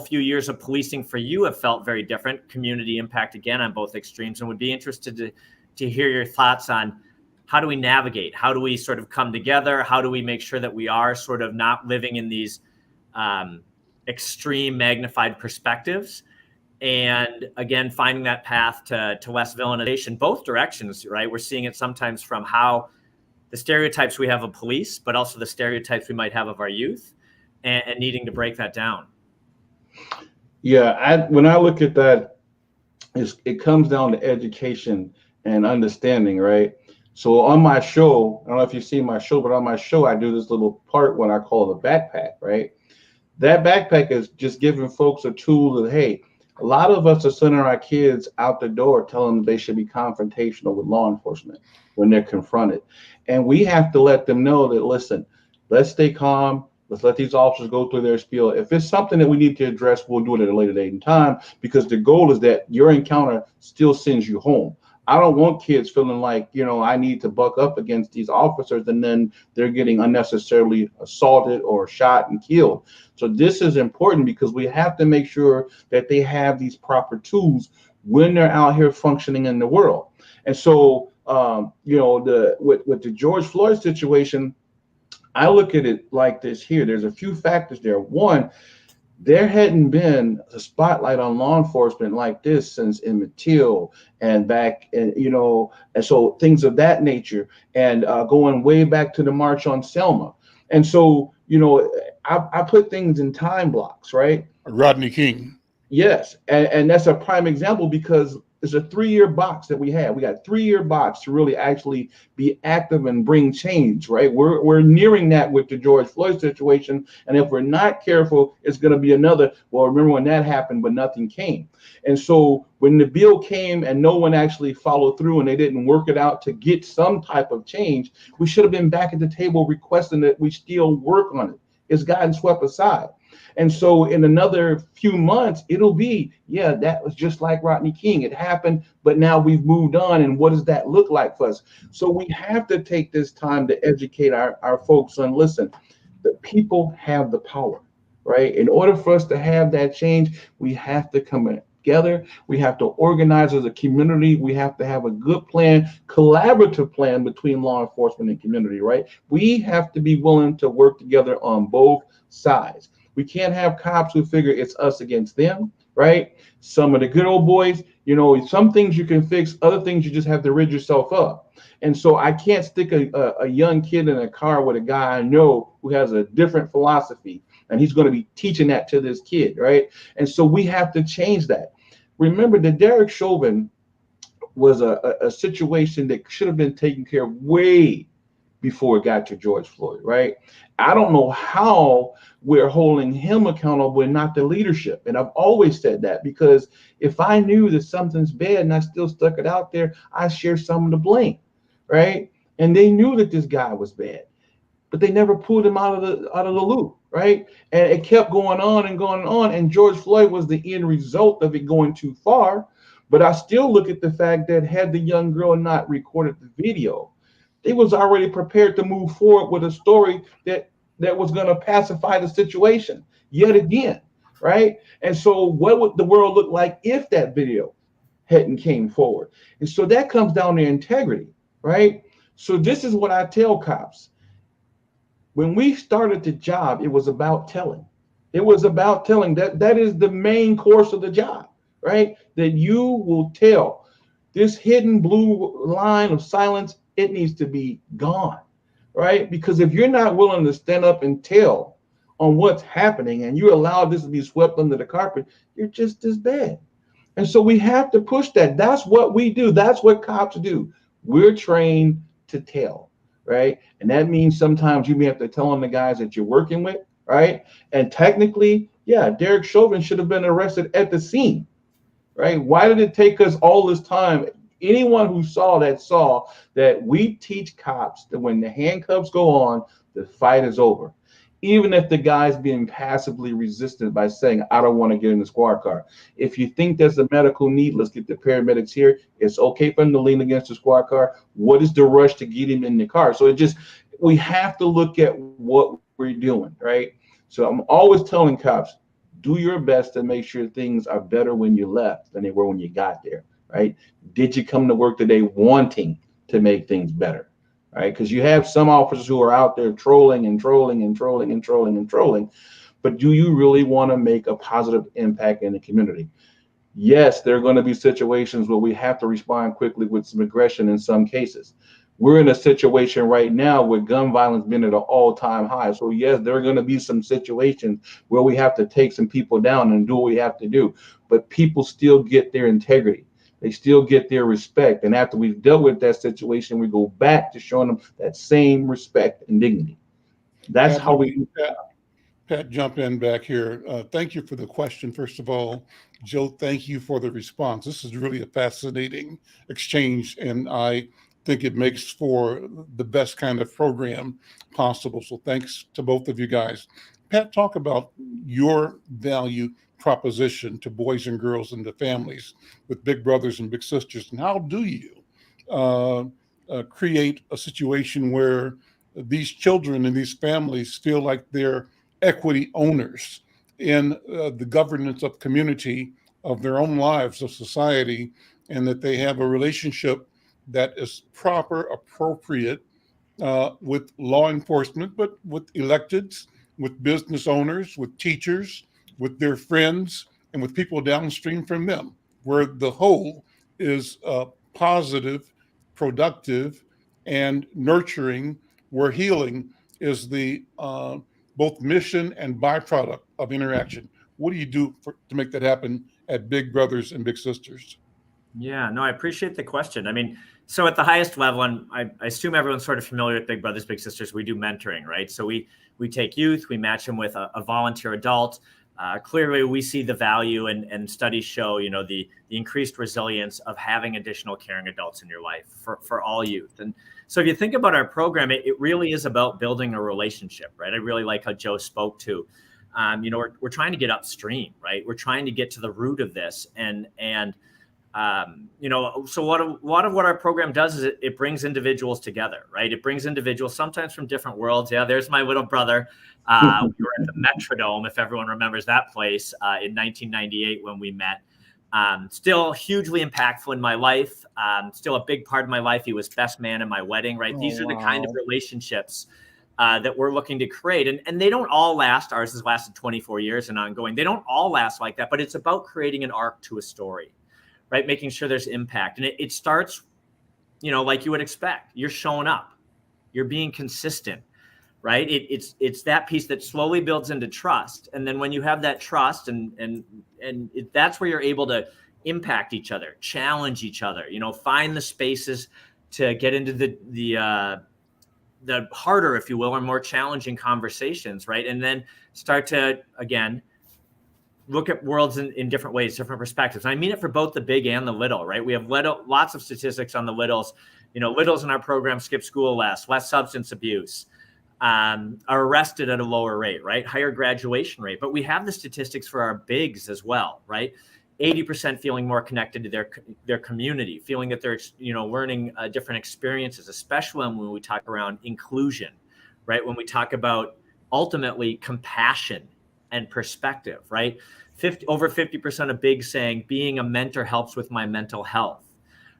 few years of policing for you have felt very different, community impact again on both extremes, and would be interested to hear your thoughts on how do we navigate? How do we sort of come together? How do we make sure that we are sort of not living in these extreme magnified perspectives? And again, finding that path to less villainization, both directions, right? We're seeing it sometimes from how the stereotypes we have of police, but also the stereotypes we might have of our youth, and needing to break that down. Yeah, when I look at that, it comes down to education and understanding, right? So on my show, I don't know if you've seen my show, but on my show, I do this little part when I call the backpack, right? That backpack is just giving folks a tool that, hey, a lot of us are sending our kids out the door telling them they should be confrontational with law enforcement when they're confronted. And we have to let them know that, listen, let's stay calm. Let's let these officers go through their spiel. If it's something that we need to address, we'll do it at a later date and time, because the goal is that your encounter still sends you home. I don't want kids feeling like, I need to buck up against these officers and then they're getting unnecessarily assaulted or shot and killed. So this is important because we have to make sure that they have these proper tools when they're out here functioning in the world. And so, with the George Floyd situation, I look at it like this here. There's a few factors there. One, there hadn't been a spotlight on law enforcement like this since Emmett Till and back, and so things of that nature, and going way back to the March on Selma. And so, I put things in time blocks, right? Rodney King. Yes, and that's a prime example because it's a 3-year box that we had. We got a 3-year box to really actually be active and bring change, right? We're nearing that with the George Floyd situation. And if we're not careful, it's going to be another, well, remember when that happened, but nothing came. And so when the bill came and no one actually followed through and they didn't work it out to get some type of change, we should have been back at the table requesting that we still work on it. It's gotten swept aside. And so in another few months, it'll be, that was just like Rodney King. It happened, but now we've moved on. And what does that look like for us? So we have to take this time to educate our folks on, listen, the people have the power, right? In order for us to have that change, we have to come together. We have to organize as a community. We have to have a good plan, collaborative plan between law enforcement and community, right? We have to be willing to work together on both sides. We can't have cops who figure it's us against them, right? Some of the good old boys, some things you can fix, other things you just have to rid yourself of. And so I can't stick a young kid in a car with a guy I know who has a different philosophy, and he's going to be teaching that to this kid, right? And so we have to change that. Remember that Derek Chauvin was a situation that should have been taken care of way before it got to George Floyd, right? I don't know how we're holding him accountable and not the leadership. And I've always said that, because if I knew that something's bad and I still stuck it out there, I share some of the blame, right? And they knew that this guy was bad, but they never pulled him out of the loop, right? And it kept going on and going on. And George Floyd was the end result of it going too far. But I still look at the fact that had the young girl not recorded the video, they was already prepared to move forward with a story that was going to pacify the situation yet again, right? And so what would the world look like if that video hadn't came forward? And so that comes down to integrity, right? So this is what I tell cops. When we started the job, it was about telling. It was about telling. That is the main course of the job, right? That you will tell. This hidden blue line of silence, it needs to be gone, right? Because if you're not willing to stand up and tell on what's happening and you allow this to be swept under the carpet, you're just as bad. And so we have to push that. That's what we do. That's what cops do. We're trained to tell, right? And that means sometimes you may have to tell on the guys that you're working with, right? And technically, yeah, Derek Chauvin should have been arrested at the scene, right? Why did it take us all this time? Anyone who saw that we teach cops that when the handcuffs go on, the fight is over. Even if the guy's being passively resistant by saying, I don't want to get in the squad car. If you think there's a medical need, let's get the paramedics here. It's okay for him to lean against the squad car. What is the rush to get him in the car? So we have to look at what we're doing, right? So I'm always telling cops, do your best to make sure things are better when you left than they were when you got there, right? Did you come to work today wanting to make things better? Right? Because you have some officers who are out there trolling, but do you really want to make a positive impact in the community? Yes, there are going to be situations where we have to respond quickly with some aggression in some cases. We're in a situation right now with gun violence being at an all-time high. So yes, there are going to be some situations where we have to take some people down and do what we have to do, but people still get their integrity. They still get their respect. And after we've dealt with that situation, we go back to showing them that same respect and dignity. That's how we. Pat, jump in back here. Thank you for the question, first of all. Joe, thank you for the response. This is really a fascinating exchange, and I think it makes for the best kind of program possible. So thanks to both of you guys. Pat, talk about your value proposition to boys and girls and to families with big brothers and big sisters, and how do you create a situation where these children and these families feel like they're equity owners in the governance of community, of their own lives, of society, and that they have a relationship that is proper, appropriate with law enforcement, but with electeds, with business owners, with teachers, with their friends, and with people downstream from them, where the whole is positive, productive, and nurturing, where healing is the both mission and byproduct of interaction. What do you do to make that happen at Big Brothers and Big Sisters? Yeah, no, I appreciate the question. I mean, so at the highest level, and I assume everyone's sort of familiar with Big Brothers, Big Sisters, we do mentoring, right? So we take youth, we match them with a volunteer adult. Clearly, we see the value and studies show, the increased resilience of having additional caring adults in your life for all youth. And so if you think about our program, it really is about building a relationship, right? I really like how Joe spoke to, we're trying to get upstream, right? We're trying to get to the root of this. So a lot of what our program does is it brings individuals together, right? It brings individuals sometimes from different worlds. Yeah, there's my little brother. We were at the Metrodome, if everyone remembers that place, in 1998 when we met. Still hugely impactful in my life. Still a big part of my life. He was best man in my wedding, right? These are the kind of relationships that we're looking to create. And they don't all last. Ours has lasted 24 years and ongoing. They don't all last like that, but it's about creating an arc to a story, right? Making sure there's impact. And it starts, like you would expect. You're showing up. You're being consistent, right? It's that piece that slowly builds into trust. And then when you have that trust that's where you're able to impact each other, challenge each other, find the spaces to get into the harder, if you will, or more challenging conversations, right? And then start to, again, look at worlds in different ways, different perspectives. And I mean it for both the big and the little, right? We have lots of statistics on the littles. Littles in our program skip school less substance abuse, are arrested at a lower rate, right? Higher graduation rate. But we have the statistics for our bigs as well, right? 80% feeling more connected to their community, feeling that they're, learning different experiences, especially when we talk around inclusion, right? When we talk about ultimately compassion and perspective, right? Over 50% of bigs saying being a mentor helps with my mental health,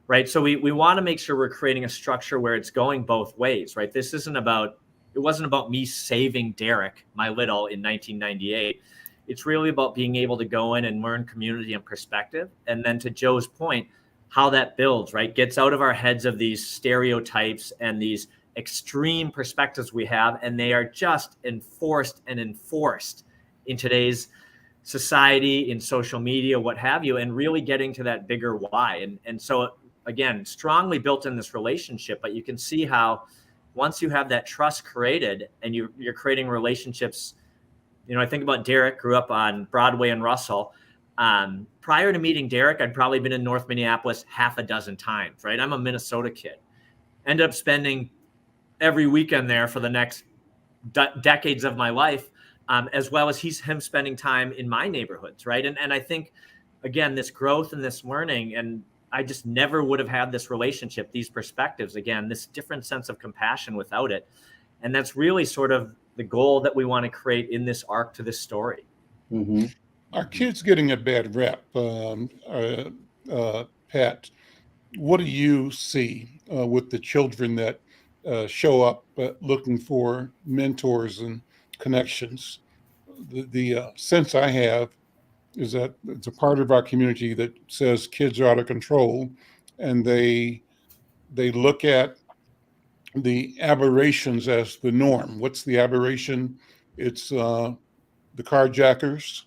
right? So we want to make sure we're creating a structure where it's going both ways, right? It wasn't about me saving Derek, my little, in 1998. It's really about being able to go in and learn community and perspective. And then to Joe's point, how that builds, right? Gets out of our heads of these stereotypes and these extreme perspectives we have, and they are just enforced in today's society, in social media, what have you, and really getting to that bigger why. And so again, strongly built in this relationship, but you can see how once you have that trust created and you're creating relationships. I think about Derek, grew up on Broadway in Russell. Prior to meeting Derek, I'd probably been in North Minneapolis half a dozen times, right? I'm a Minnesota kid. Ended up spending every weekend there for the next decades of my life, as well as him spending time in my neighborhoods, right? And I think, again, this growth and this learning, and I just never would have had this relationship, these perspectives, again, this different sense of compassion without it. And that's really sort of the goal that we want to create in this arc to this story. Mm-hmm. Are kids getting a bad rep? Pat, what do you see with the children that show up looking for mentors and connections? The sense I have is that it's a part of our community that says kids are out of control, and they look at the aberrations as the norm. What's the aberration? It's the carjackers,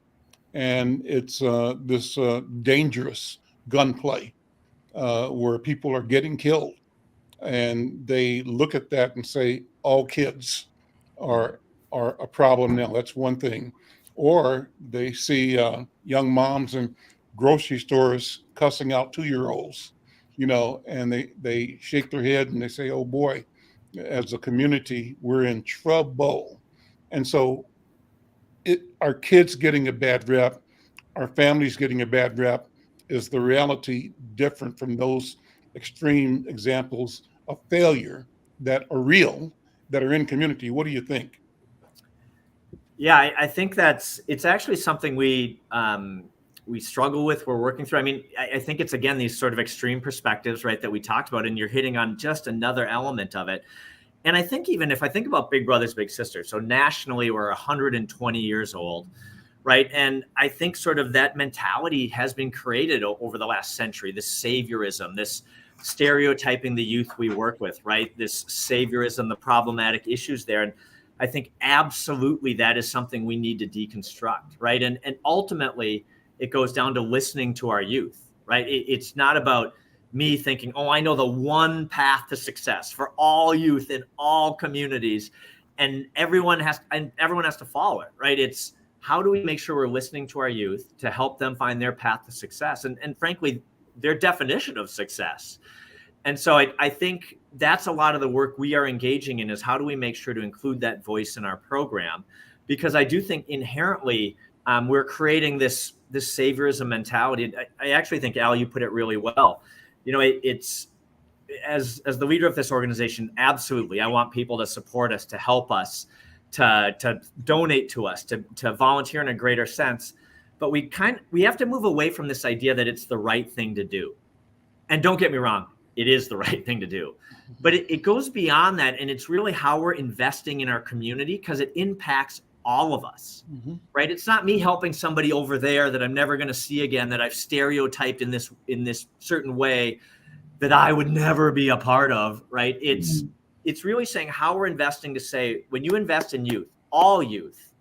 and it's this dangerous gunplay where people are getting killed. And they look at that and say, all kids are a problem now. That's one thing. Or they see young moms in grocery stores cussing out 2-year-olds, and they shake their head and they say, oh boy, as a community, we're in trouble. And so our kids getting a bad rep, our families getting a bad rep. Is the reality different from those extreme examples of failure that are real, that are in community? What do you think? Yeah, I think it's actually something we struggle with. We're working through. I mean, I think it's, again, these sort of extreme perspectives, right, that we talked about, and you're hitting on just another element of it. And I think even if I think about Big Brothers Big Sisters, so nationally we're 120 years old, right? And I think sort of that mentality has been created over the last century, this saviorism, this stereotyping the youth we work with, right? This saviorism, the problematic issues there. And I think absolutely that is something we need to deconstruct, right? And ultimately it goes down to listening to our youth, right? It's not about me thinking, oh, I know the one path to success for all youth in all communities, and everyone has to follow it, right? It's how do we make sure we're listening to our youth to help them find their path to success, and frankly, their definition of success. And so I think that's a lot of the work we are engaging in, is how do we make sure to include that voice in our program? Because I do think inherently we're creating this saviorism mentality. I actually think, Al, you put it really well. It's as the leader of this organization, absolutely, I want people to support us, to help us, to donate to us, to volunteer in a greater sense. But we have to move away from this idea that it's the right thing to do. And don't get me wrong, it is the right thing to do. But it goes beyond that, and it's really how we're investing in our community, because it impacts all of us, right? It's not me helping somebody over there that I'm never going to see again, that I've stereotyped in this certain way that I would never be a part of, right? It's really saying how we're investing to say, when you invest in youth, all youth,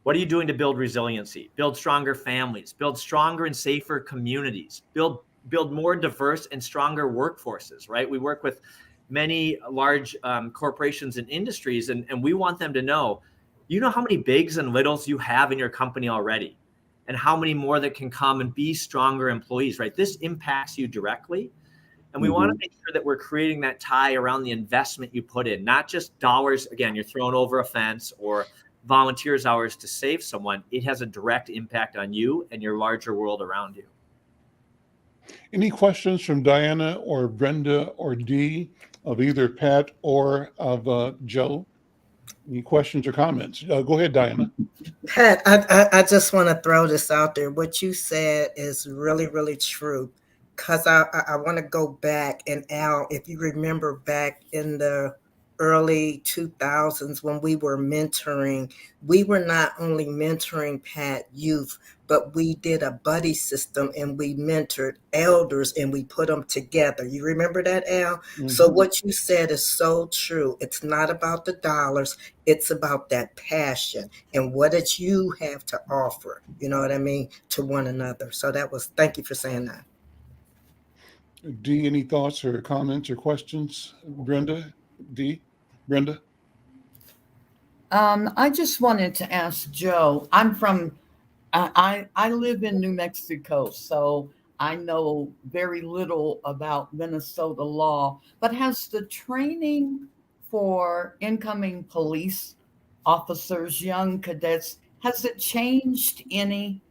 what are you doing to build resiliency, build stronger families, build stronger and safer communities, build more diverse and stronger workforces, right? We work with many large corporations and industries, and we want them to know, how many bigs and littles you have in your company already, and how many more that can come and be stronger employees, right? This impacts you directly. And we want to make sure that we're creating that tie around the investment you put in, not just dollars. Again, you're throwing over a fence or volunteers hours to save someone. It has a direct impact on you and your larger world around you. Any questions from Diana or Brenda or Dee of either Pat or of Joe? Any questions or comments? Go ahead, Diana. Pat, I just want to throw this out there. What you said is really, really true. Because I want to go back, and Al, if you remember back in the early 2000s when we were mentoring, we were not only mentoring Pat youth, but we did a buddy system and we mentored elders and we put them together. You remember that, Al? So what you said is so true. It's not about the dollars. It's about that passion and what did you have to offer, you know what I mean, to one another. So thank you for saying that. Dee, any thoughts or comments or questions? Brenda? Dee? Brenda? I just wanted to ask Joe. I live in New Mexico, so I know very little about Minnesota law, but has the training for incoming police officers, young cadets, has it changed any,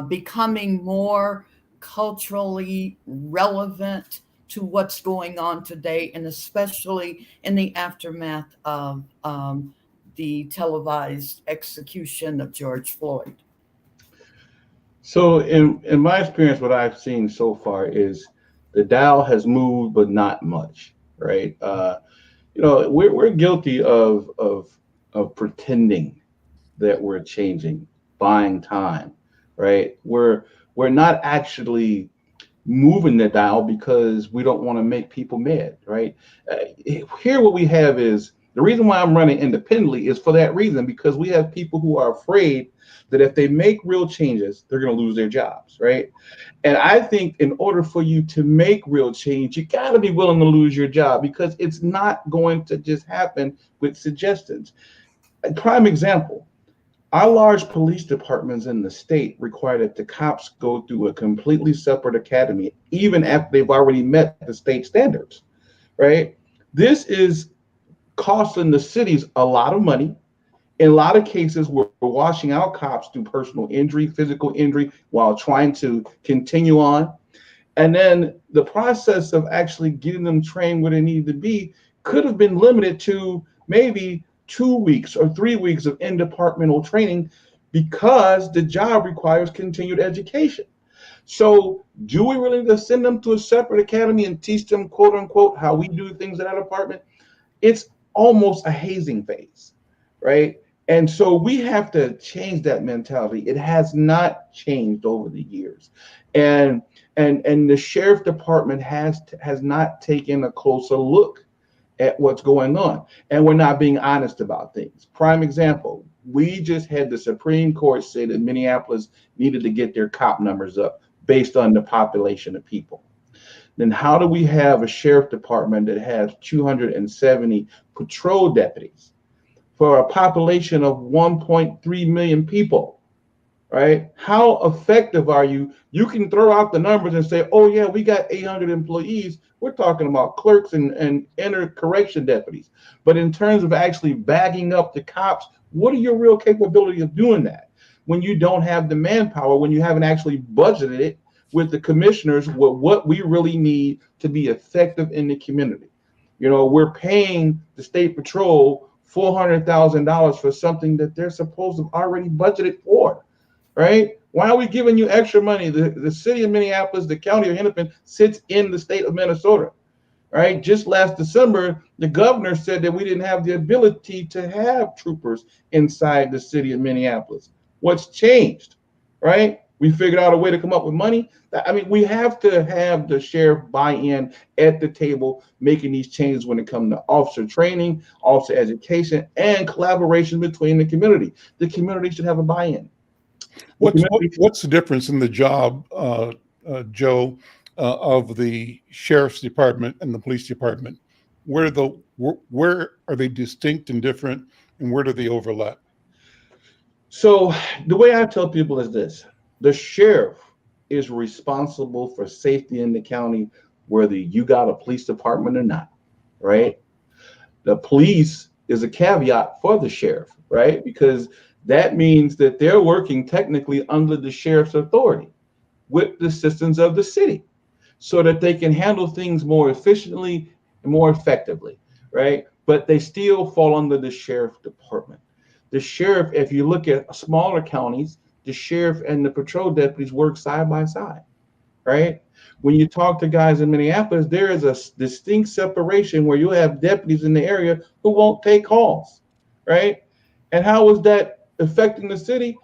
becoming more culturally relevant to what's going on today, and especially in the aftermath of the televised execution of George Floyd? So in my experience, what I've seen so far is the dial has moved, but not much, right? We're guilty of pretending that we're changing, buying time, right? We're not actually moving the dial because we don't want to make people mad, right? Here, what we have is the reason why I'm running independently is for that reason, because we have people who are afraid that if they make real changes, they're going to lose their jobs, right? And I think in order for you to make real change, you got to be willing to lose your job, because it's not going to just happen with suggestions. A prime example, our large police departments in the state require that the cops go through a completely separate academy, even after they've already met the state standards, right? This is costing the cities a lot of money. In a lot of cases, we're washing out cops through personal injury, physical injury, while trying to continue on. And then the process of actually getting them trained where they need to be could have been limited to maybe 2 weeks or 3 weeks of in-departmental training, because the job requires continued education. So do we really need to send them to a separate academy and teach them, quote unquote, how we do things in that department? It's almost a hazing phase, right? And so we have to change that mentality. It has not changed over the years. And the sheriff department has not taken a closer look at what's going on. And we're not being honest about things. Prime example, we just had the Supreme Court say that Minneapolis needed to get their cop numbers up based on the population of people. Then how do we have a sheriff department that has 270 patrol deputies for a population of 1.3 million people, right? How effective are you? You can throw out the numbers and say, oh yeah, we got 800 employees. We're talking about clerks and inner correction deputies. But in terms of actually bagging up the cops, what are your real capability of doing that when you don't have the manpower, when you haven't actually budgeted it with the commissioners what we really need to be effective in the community? You know, we're paying the state patrol $400,000 for something that they're supposed to have already budgeted for, right? Why are we giving you extra money? The city of Minneapolis, the county of Hennepin sits in the state of Minnesota, right? Just last December, the governor said that we didn't have the ability to have troopers inside the city of Minneapolis. What's changed, right? We figured out a way to come up with money. I mean, we have to have the sheriff buy in at the table, making these changes when it comes to officer training, officer education, and collaboration between the community. The community should have a buy-in. What's the difference in the job, Joe, of the sheriff's department and the police department? Where are they distinct and different, and where do they overlap? So the way I tell people is this: the sheriff is responsible for safety in the county, whether you got a police department or not, right? The police is a caveat for the sheriff, right? Because that means that they're working technically under the sheriff's authority with the systems of the city so that they can handle things more efficiently and more effectively, right? But they still fall under the sheriff department. The sheriff, if you look at smaller counties, the sheriff and the patrol deputies work side by side, right? When you talk to guys in Minneapolis, there is a distinct separation where you have deputies in the area who won't take calls, right? And how is that affecting the city?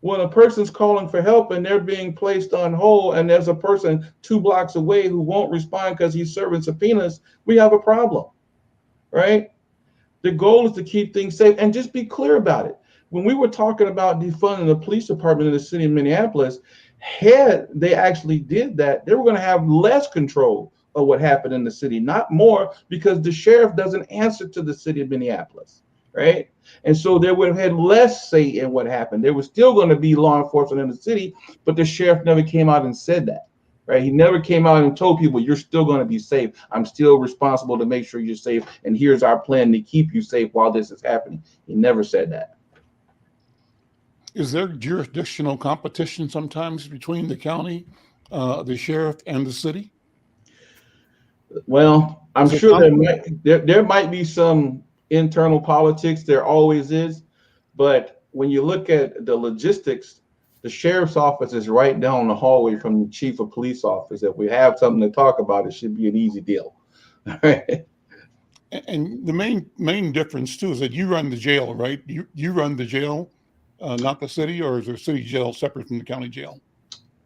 When a person's calling for help and they're being placed on hold and there's a person 2 blocks away who won't respond because he's serving subpoenas, we have a problem, right? The goal is to keep things safe and just be clear about it. When we were talking about defunding the police department in the city of Minneapolis, had they actually did that, they were going to have less control of what happened in the city, not more, because the sheriff doesn't answer to the city of Minneapolis, right? And so they would have had less say in what happened. There was still going to be law enforcement in the city, but the sheriff never came out and said that, right? He never came out and told people, you're still going to be safe. I'm still responsible to make sure you're safe. And here's our plan to keep you safe while this is happening. He never said that. Is there jurisdictional competition sometimes between the county, the sheriff, and the city? Well, I'm So sure there might be some internal politics. There always is. But when you look at the logistics, the sheriff's office is right down the hallway from the chief of police office. If we have something to talk about, it should be an easy deal. And the main difference too is that you run the jail, right? You run the jail, not the city, or is there city jail separate from the county jail?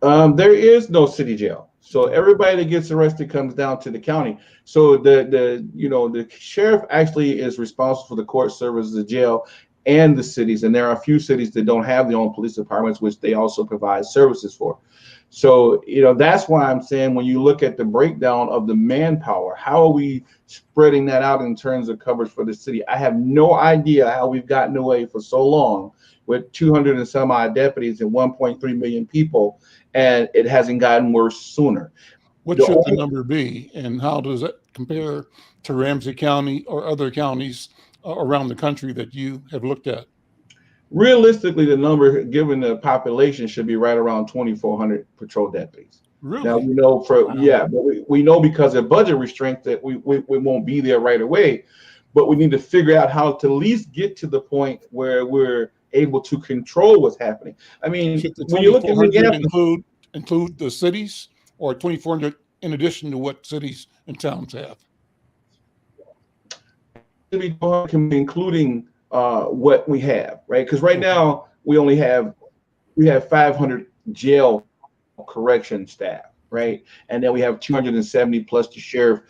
There is no city jail. So everybody that gets arrested comes down to the county. So the sheriff actually is responsible for the court services, the jail, and the cities. And there are a few cities that don't have their own police departments, which they also provide services for. So, that's why I'm saying when you look at the breakdown of the manpower, how are we spreading that out in terms of coverage for the city? I have no idea how we've gotten away for so long with 200 and some odd deputies and 1.3 million people, and it hasn't gotten worse sooner. What should the number be, and how does it compare to Ramsey County or other counties around the country that you have looked at? Realistically, the number given the population should be right around 2,400 patrol deputies. Really? Now we know but we know because of budget restraints that we won't be there right away, but we need to figure out how to at least get to the point where we're able to control what's happening. I mean, when you look at Minneapolis, include the cities, or 2,400 in addition to what cities and towns have? Including what we have, right? Because right now we have 500 jail correction staff, right? And then we have 270 plus the sheriff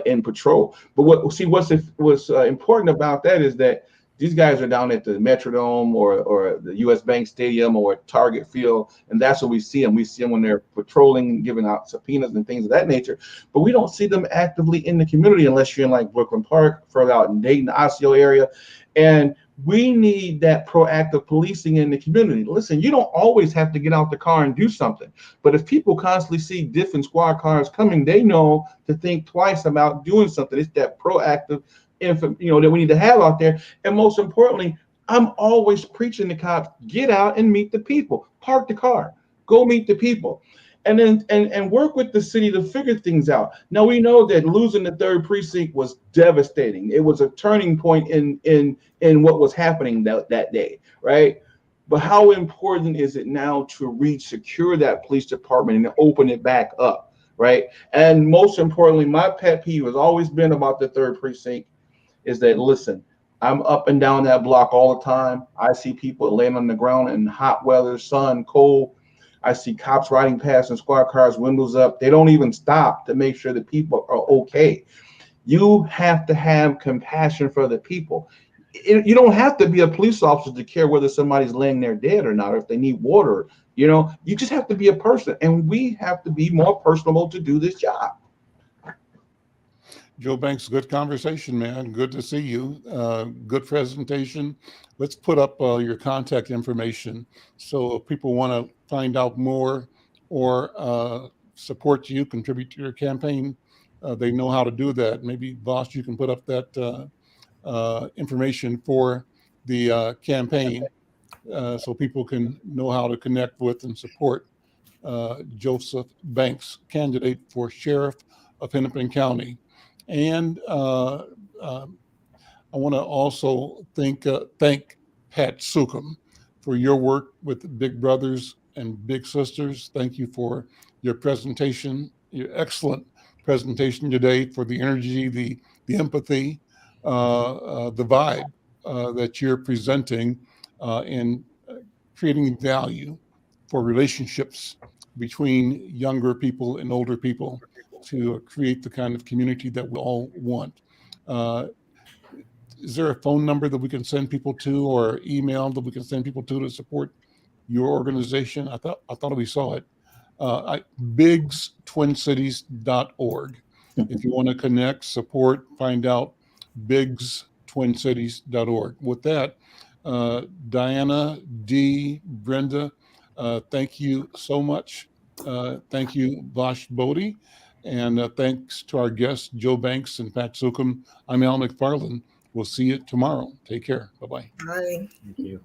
in patrol. But what's important about that is that these guys are down at the Metrodome or the U.S. Bank Stadium or Target Field, and that's what we see them. We see them when they're patrolling, giving out subpoenas and things of that nature. But we don't see them actively in the community unless you're in like Brooklyn Park, further out in Dayton, Osseo area. And we need that proactive policing in the community. Listen, you don't always have to get out the car and do something. But if people constantly see different squad cars coming, they know to think twice about doing something. It's that proactive that we need to have out there. And most importantly, I'm always preaching to cops, get out and meet the people. Park the car, go meet the people. And then and work with the city to figure things out. Now we know that losing the 3rd precinct was devastating. It was a turning point in what was happening that day, right? But how important is it now to secure that police department and open it back up, right? And most importantly, my pet peeve has always been about the 3rd precinct is that, listen, I'm up and down that block all the time. I see people laying on the ground in hot weather, sun, cold. I see cops riding past in squad cars, windows up. They don't even stop to make sure that people are okay. You have to have compassion for the people. You don't have to be a police officer to care whether somebody's laying there dead or not, or if they need water. You just have to be a person, and we have to be more personable to do this job. Joe Banks, good conversation, man. Good to see you. Good presentation. Let's put up your contact information. So if people want to find out more or support you, contribute to your campaign, they know how to do that. Maybe, boss, you can put up that information for the campaign so people can know how to connect with and support Joseph Banks, candidate for sheriff of Hennepin County. And I want to also thank Pat Sukum for your work with Big Brothers and Big Sisters. Thank you for your presentation, your excellent presentation today, for the energy, the empathy, the vibe that you're presenting in creating value for relationships between younger people and older people to create the kind of community that we all want. Is there a phone number that we can send people to, or email that we can send people to support your organization? I thought we saw it. BIGSTwinCities.org. If you want to connect, support, find out, BIGSTwinCities.org. With that, Diana, Dee, Brenda, thank you so much. Thank you, Vash Bodie. And thanks to our guests, Joe Banks and Pat Sukum. I'm Al McFarlane. We'll see you tomorrow. Take care. Bye-bye. Bye. Thank you.